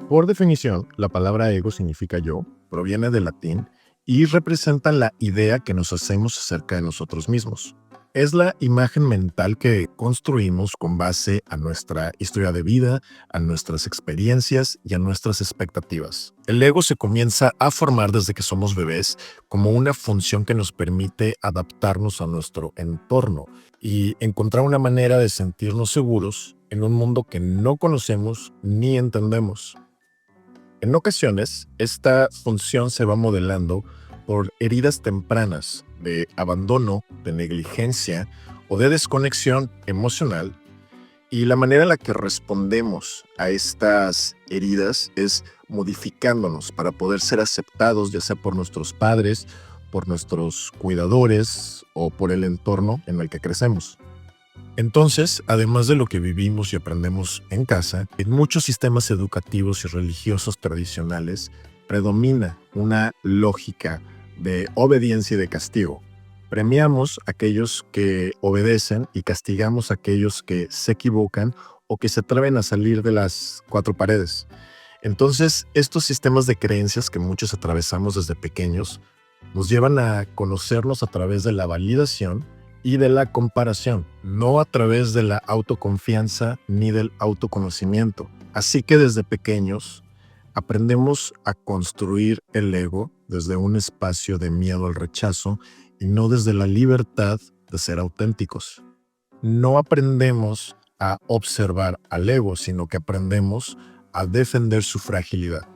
Por definición, la palabra ego significa yo, proviene del latín y representa la idea que nos hacemos acerca de nosotros mismos. Es la imagen mental que construimos con base a nuestra historia de vida, a nuestras experiencias y a nuestras expectativas. El ego se comienza a formar desde que somos bebés como una función que nos permite adaptarnos a nuestro entorno y encontrar una manera de sentirnos seguros en un mundo que no conocemos ni entendemos. En ocasiones, esta función se va modelando por heridas tempranas de abandono, de negligencia o de desconexión emocional, y la manera en la que respondemos a estas heridas es modificándonos para poder ser aceptados, ya sea por nuestros padres, por nuestros cuidadores o por el entorno en el que crecemos. Entonces, además de lo que vivimos y aprendemos en casa, en muchos sistemas educativos y religiosos tradicionales predomina una lógica de obediencia y de castigo. Premiamos a aquellos que obedecen y castigamos a aquellos que se equivocan o que se atreven a salir de las cuatro paredes. Entonces, estos sistemas de creencias que muchos atravesamos desde pequeños nos llevan a conocernos a través de la validación y de la comparación, no a través de la autoconfianza ni del autoconocimiento. Así que desde pequeños aprendemos a construir el ego desde un espacio de miedo al rechazo y no desde la libertad de ser auténticos. No aprendemos a observar al ego, sino que aprendemos a defender su fragilidad.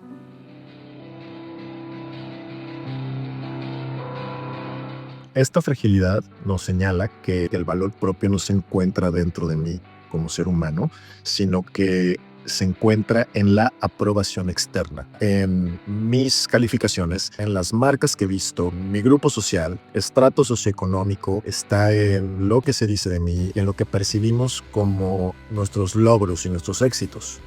Esta fragilidad nos señala que el valor propio no se encuentra dentro de mí como ser humano, sino que se encuentra en la aprobación externa, en mis calificaciones, en las marcas que he visto, mi grupo social, estrato socioeconómico, está en lo que se dice de mí, en lo que percibimos como nuestros logros y nuestros éxitos.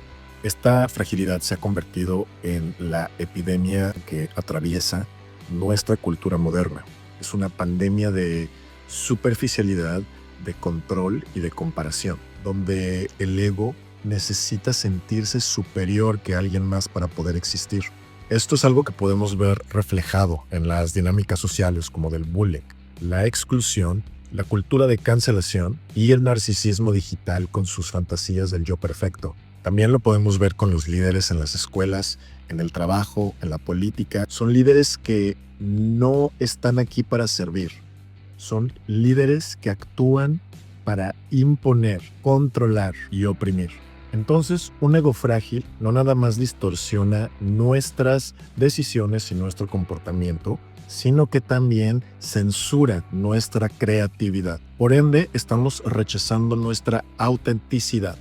Esta fragilidad se ha convertido en la epidemia que atraviesa nuestra cultura moderna. Es una pandemia de superficialidad, de control y de comparación, donde el ego necesita sentirse superior que alguien más para poder existir. Esto es algo que podemos ver reflejado en las dinámicas sociales como del bullying, la exclusión, la cultura de cancelación y el narcisismo digital con sus fantasías del yo perfecto. También lo podemos ver con los líderes en las escuelas, en el trabajo, en la política. Son líderes que no están aquí para servir. Son líderes que actúan para imponer, controlar y oprimir. Entonces, un ego frágil no nada más distorsiona nuestras decisiones y nuestro comportamiento, sino que también censura nuestra creatividad. Por ende, estamos rechazando nuestra autenticidad,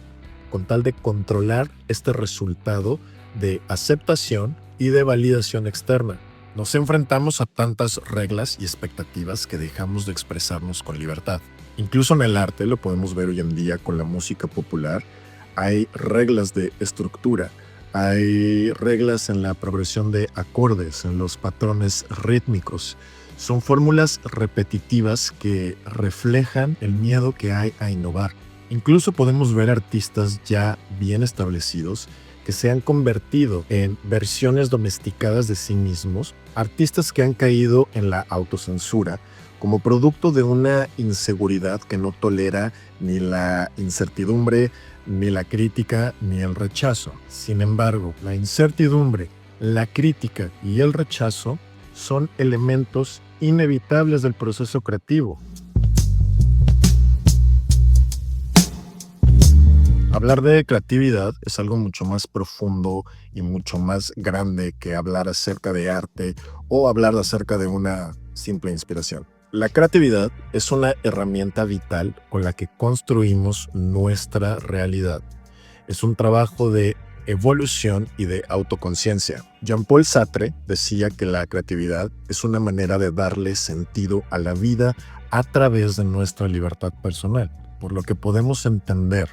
con tal de controlar este resultado de aceptación y de validación externa. Nos enfrentamos a tantas reglas y expectativas que dejamos de expresarnos con libertad. Incluso en el arte, lo podemos ver hoy en día con la música popular, hay reglas de estructura, hay reglas en la progresión de acordes, en los patrones rítmicos. Son fórmulas repetitivas que reflejan el miedo que hay a innovar. Incluso podemos ver artistas ya bien establecidos que se han convertido en versiones domesticadas de sí mismos, artistas que han caído en la autocensura como producto de una inseguridad que no tolera ni la incertidumbre, ni la crítica, ni el rechazo. Sin embargo, la incertidumbre, la crítica y el rechazo son elementos inevitables del proceso creativo. Hablar de creatividad es algo mucho más profundo y mucho más grande que hablar acerca de arte o hablar acerca de una simple inspiración. La creatividad es una herramienta vital con la que construimos nuestra realidad. Es un trabajo de evolución y de autoconciencia. Jean-Paul Sartre decía que la creatividad es una manera de darle sentido a la vida a través de nuestra libertad personal, por lo que podemos entender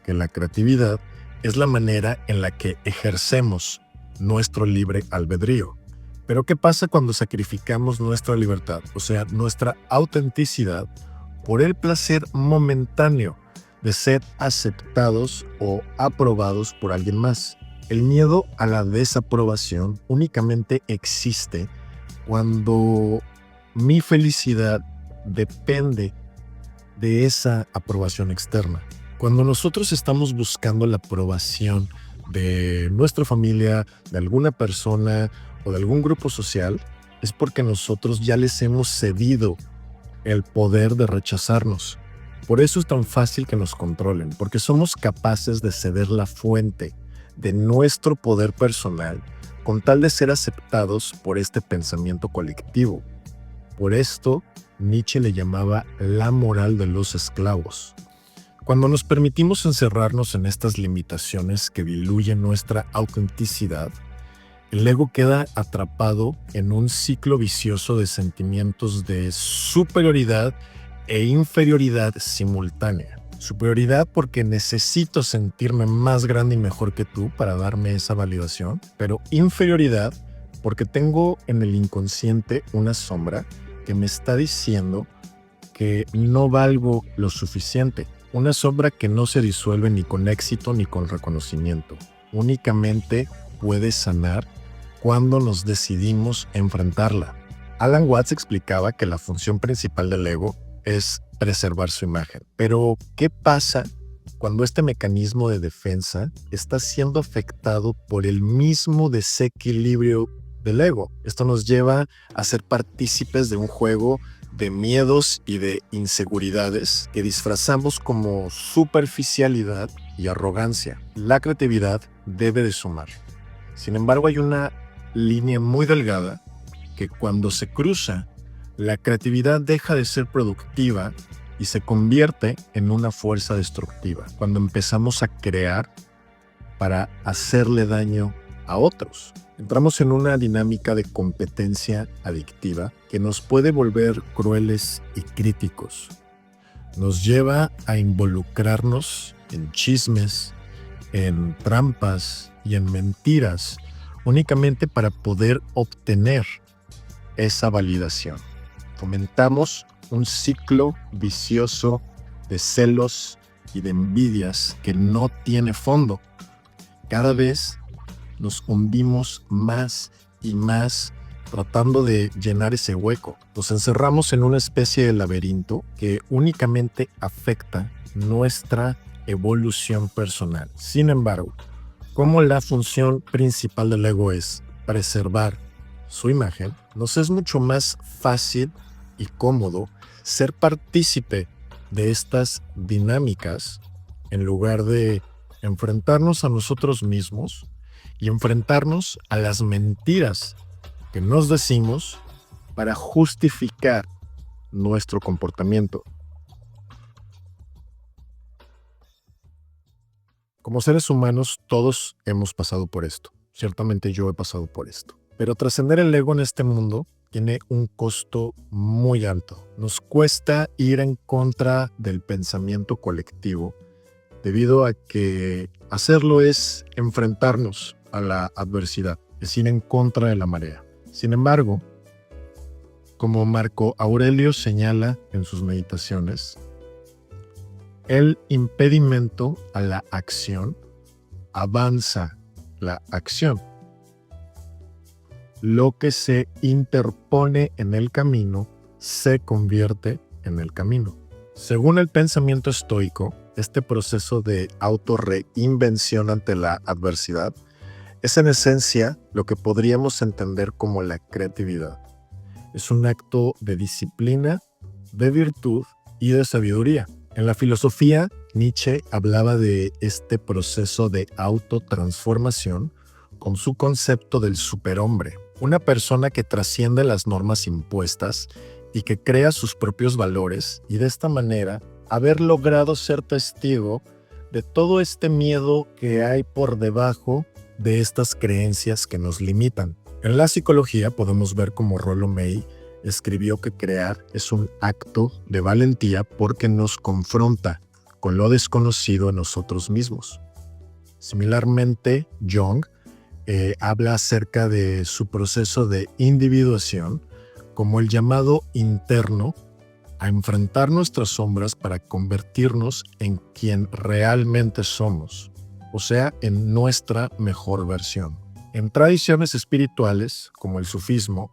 que la creatividad es la manera en la que ejercemos nuestro libre albedrío. Pero ¿qué pasa cuando sacrificamos nuestra libertad, o sea, nuestra autenticidad, por el placer momentáneo de ser aceptados o aprobados por alguien más? El miedo a la desaprobación únicamente existe cuando mi felicidad depende de esa aprobación externa. Cuando nosotros estamos buscando la aprobación de nuestra familia, de alguna persona o de algún grupo social, es porque nosotros ya les hemos cedido el poder de rechazarnos. Por eso es tan fácil que nos controlen, porque somos capaces de ceder la fuente de nuestro poder personal con tal de ser aceptados por este pensamiento colectivo. Por esto, Nietzsche le llamaba la moral de los esclavos. Cuando nos permitimos encerrarnos en estas limitaciones que diluyen nuestra autenticidad, el ego queda atrapado en un ciclo vicioso de sentimientos de superioridad e inferioridad simultánea. Superioridad porque necesito sentirme más grande y mejor que tú para darme esa validación, pero inferioridad porque tengo en el inconsciente una sombra que me está diciendo que no valgo lo suficiente. Una sombra que no se disuelve ni con éxito ni con reconocimiento. Únicamente puede sanar cuando nos decidimos enfrentarla. Alan Watts explicaba que la función principal del ego es preservar su imagen. Pero, ¿qué pasa cuando este mecanismo de defensa está siendo afectado por el mismo desequilibrio del ego? Esto nos lleva a ser partícipes de un juego de miedos y de inseguridades que disfrazamos como superficialidad y arrogancia. La creatividad debe de sumar. Sin embargo, hay una línea muy delgada que cuando se cruza, la creatividad deja de ser productiva y se convierte en una fuerza destructiva. Cuando empezamos a crear para hacerle daño a otros. Entramos en una dinámica de competencia adictiva que nos puede volver crueles y críticos. Nos lleva a involucrarnos en chismes, en trampas y en mentiras únicamente para poder obtener esa validación. Fomentamos un ciclo vicioso de celos y de envidias que no tiene fondo. Cada vez nos hundimos más y más tratando de llenar ese hueco. Nos encerramos en una especie de laberinto que únicamente afecta nuestra evolución personal. Sin embargo, como la función principal del ego es preservar su imagen, nos es mucho más fácil y cómodo ser partícipe de estas dinámicas en lugar de enfrentarnos a nosotros mismos y enfrentarnos a las mentiras que nos decimos para justificar nuestro comportamiento. Como seres humanos, todos hemos pasado por esto. Ciertamente yo he pasado por esto. Pero trascender el ego en este mundo tiene un costo muy alto. Nos cuesta ir en contra del pensamiento colectivo, debido a que hacerlo es enfrentarnos a la adversidad, es ir en contra de la marea. Sin embargo, como Marco Aurelio señala en sus meditaciones, el impedimento a la acción avanza la acción. Lo que se interpone en el camino se convierte en el camino. Según el pensamiento estoico, este proceso de autorreinvención ante la adversidad es en esencia lo que podríamos entender como la creatividad. Es un acto de disciplina, de virtud y de sabiduría. En la filosofía, Nietzsche hablaba de este proceso de autotransformación con su concepto del superhombre, una persona que trasciende las normas impuestas y que crea sus propios valores y de esta manera haber logrado ser testigo de todo este miedo que hay por debajo de estas creencias que nos limitan. En la psicología podemos ver cómo Rollo May escribió que crear es un acto de valentía porque nos confronta con lo desconocido en nosotros mismos. Similarmente, Jung habla acerca de su proceso de individuación como el llamado interno a enfrentar nuestras sombras para convertirnos en quien realmente somos. o sea, en nuestra mejor versión. En tradiciones espirituales, como el sufismo,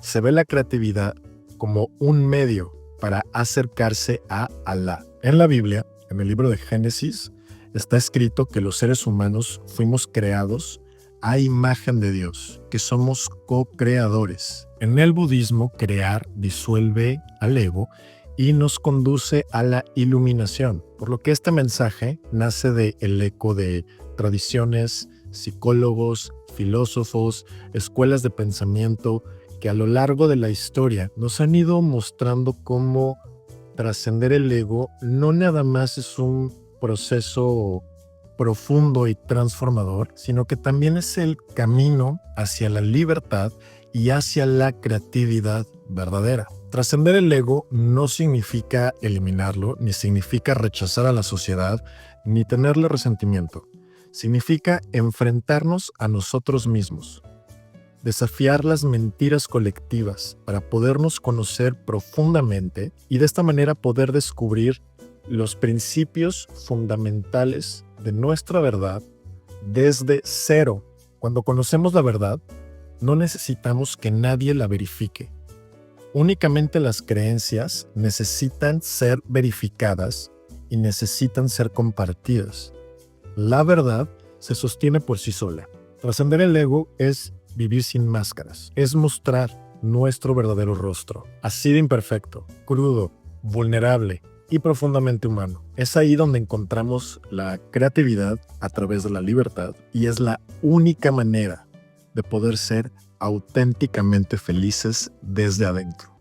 se ve la creatividad como un medio para acercarse a Alá. En la Biblia, en el libro de Génesis, está escrito que los seres humanos fuimos creados a imagen de Dios, que somos co-creadores. En el budismo, crear disuelve al ego y nos conduce a la iluminación, por lo que este mensaje nace del eco de tradiciones, psicólogos, filósofos, escuelas de pensamiento que a lo largo de la historia nos han ido mostrando cómo trascender el ego no nada más es un proceso profundo y transformador, sino que también es el camino hacia la libertad y hacia la creatividad verdadera. Trascender el ego no significa eliminarlo, ni significa rechazar a la sociedad, ni tenerle resentimiento. Significa enfrentarnos a nosotros mismos, desafiar las mentiras colectivas para podernos conocer profundamente y de esta manera poder descubrir los principios fundamentales de nuestra verdad desde cero. Cuando conocemos la verdad, no necesitamos que nadie la verifique. Únicamente las creencias necesitan ser verificadas y necesitan ser compartidas. La verdad se sostiene por sí sola. Trascender el ego es vivir sin máscaras, es mostrar nuestro verdadero rostro, así de imperfecto, crudo, vulnerable y profundamente humano. Es ahí donde encontramos la creatividad a través de la libertad y es la única manera de poder ser auténticamente felices desde adentro.